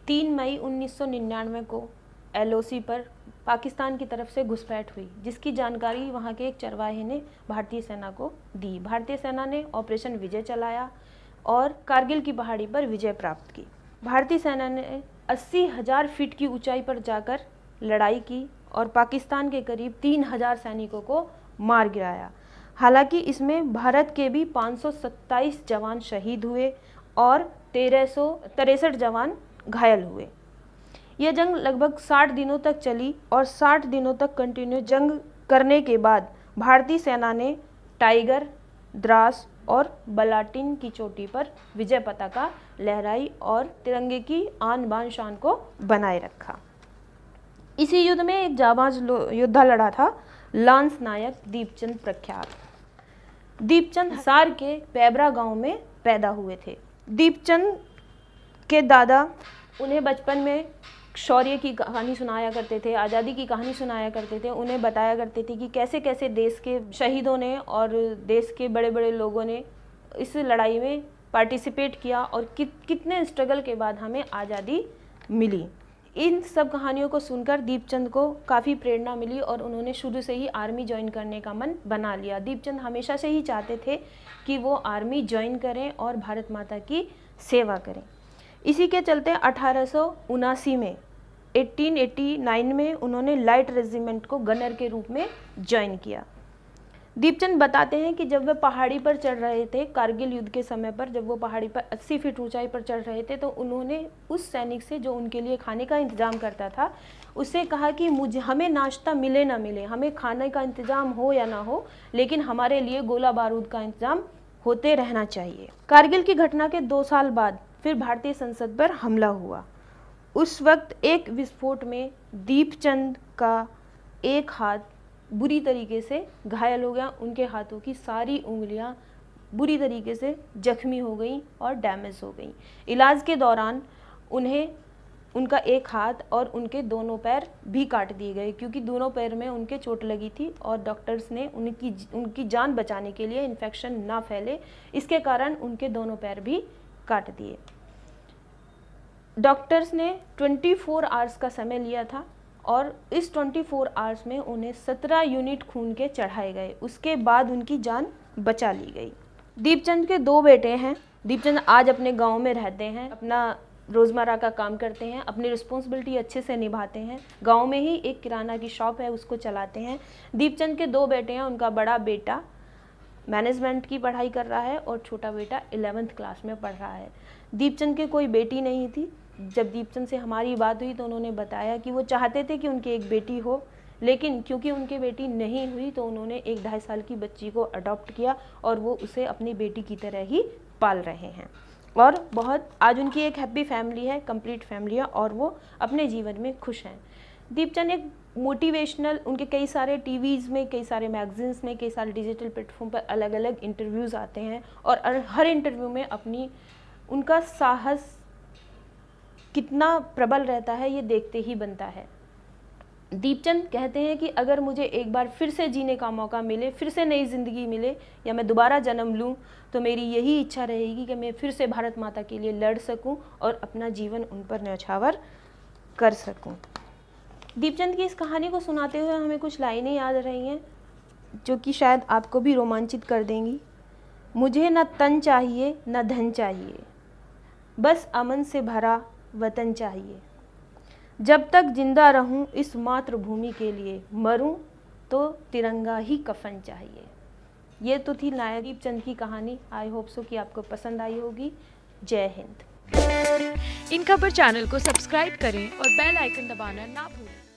3 मई 1999 को LOC पर पाकिस्तान की तरफ से घुसपैठ हुई, जिसकी जानकारी वहां के एक चरवाहे ने भारतीय सेना को दी। भारतीय सेना ने ऑपरेशन विजय चलाया और कारगिल की पहाड़ी पर विजय प्राप्त की। भारतीय सेना ने 80,000 फीट की ऊंचाई पर जाकर लड़ाई की और पाकिस्तान के करीब 3,000 सैनिकों को मार गिराया। हालांकि इसमें भारत के भी 527 जवान शहीद हुए और 1363 जवान घायल हुए। यह जंग लगभग 60 दिनों तक चली और 60 दिनों तक कंटिन्यू जंग करने के बाद भारतीय सेना ने टाइगर, द्रास और बलाटिन की चोटी पर विजय पताका लहराई और तिरंगे की आन बान शान को बनाए रखा। इसी युद्ध में एक जाबाज योद्धा लड़ा था, लांस नायक दीपचंद प्रख्यात। दीपचंद हिसार के पैबरा गांव में पैदा हुए थे। दीपचंद के दादा उन्हें बचपन में शौर्य की कहानी सुनाया करते थे, आज़ादी की कहानी सुनाया करते थे। उन्हें बताया करते थे कि कैसे कैसे देश के शहीदों ने और देश के बड़े बड़े लोगों ने इस लड़ाई में पार्टिसिपेट किया और कितने स्ट्रगल के बाद हमें आज़ादी मिली। इन सब कहानियों को सुनकर दीपचंद को काफ़ी प्रेरणा मिली और उन्होंने शुरू से ही आर्मी ज्वाइन करने का मन बना लिया। दीपचंद हमेशा से ही चाहते थे कि वो आर्मी ज्वाइन करें और भारत माता की सेवा करें। इसी के चलते 1879 में 1889 में उन्होंने लाइट रेजिमेंट को गनर के रूप में ज्वाइन किया। दीपचंद बताते हैं कि जब वे पहाड़ी पर चढ़ रहे थे, कारगिल युद्ध के समय पर जब वो पहाड़ी पर 80 फीट ऊंचाई पर चढ़ रहे थे, तो उन्होंने उस सैनिक से जो उनके लिए खाने का इंतज़ाम करता था उससे कहा कि हमें नाश्ता मिले ना मिले, हमें खाने का इंतज़ाम हो या ना हो, लेकिन हमारे लिए गोला बारूद का इंतज़ाम होते रहना चाहिए। कारगिल की घटना के 2 साल बाद फिर भारतीय संसद पर हमला हुआ। उस वक्त एक विस्फोट में दीपचंद का एक हाथ बुरी तरीके से घायल हो गया। उनके हाथों की सारी उंगलियां बुरी तरीके से जख्मी हो गई और डैमेज हो गई। इलाज के दौरान उन्हें उनका एक हाथ और उनके दोनों पैर भी काट दिए गए, क्योंकि दोनों पैर में उनके चोट लगी थी और डॉक्टर्स ने उनकी जान बचाने के लिए, इन्फेक्शन ना फैले, इसके कारण उनके दोनों पैर भी काट दिए। डॉक्टर्स ने 24 आवर्स का समय लिया था और इस 24 आवर्स में उन्हें 17 यूनिट खून के चढ़ाए गए। उसके बाद उनकी जान बचा ली गई। दीपचंद के 2 बेटे हैं। दीपचंद आज अपने गांव में रहते हैं, अपना रोज़मर्रा का काम करते हैं, अपनी रिस्पॉन्सिबिलिटी अच्छे से निभाते हैं। गांव में ही एक किराना की शॉप है, उसको चलाते हैं। दीपचंद के 2 बेटे हैं। उनका बड़ा बेटा मैनेजमेंट की पढ़ाई कर रहा है और छोटा बेटा 11th क्लास में पढ़ रहा है। दीपचंद के कोई बेटी नहीं थी। जब दीपचंद से हमारी बात हुई तो उन्होंने बताया कि वो चाहते थे कि उनकी एक बेटी हो, लेकिन क्योंकि उनकी बेटी नहीं हुई तो उन्होंने एक 2.5 साल की बच्ची को अडॉप्ट किया और वो उसे अपनी बेटी की तरह ही पाल रहे हैं। और बहुत आज उनकी एक हैप्पी फैमिली है, कंप्लीट फैमिली है और वो अपने जीवन में खुश हैं। दीपचंद एक मोटिवेशनल, उनके कई सारे टीवीज़ में, कई सारे मैगजीन्स में, कई सारे डिजिटल प्लेटफॉर्म पर अलग अलग इंटरव्यूज़ आते हैं और हर इंटरव्यू में उनका साहस कितना प्रबल रहता है ये देखते ही बनता है। दीपचंद कहते हैं कि अगर मुझे एक बार फिर से जीने का मौका मिले, फिर से नई ज़िंदगी मिले या मैं दोबारा जन्म लूँ, तो मेरी यही इच्छा रहेगी कि मैं फिर से भारत माता के लिए लड़ सकूं और अपना जीवन उन पर न्यौछावर कर सकूं। दीपचंद की इस कहानी को सुनाते हुए हमें कुछ लाइनें याद रही हैं जो कि शायद आपको भी रोमांचित कर देंगी। मुझे न तन चाहिए न धन चाहिए, बस अमन से भरा वतन चाहिए। जब तक जिंदा रहूं इस मातृभूमि के लिए, मरूं तो तिरंगा ही कफन चाहिए। ये तो थी नायक दीपचंद की कहानी। आई होप सो कि आपको पसंद आई होगी। जय हिंद। इन खबर चैनल को सब्सक्राइब करें और बेल आइकन दबाना ना भूलें।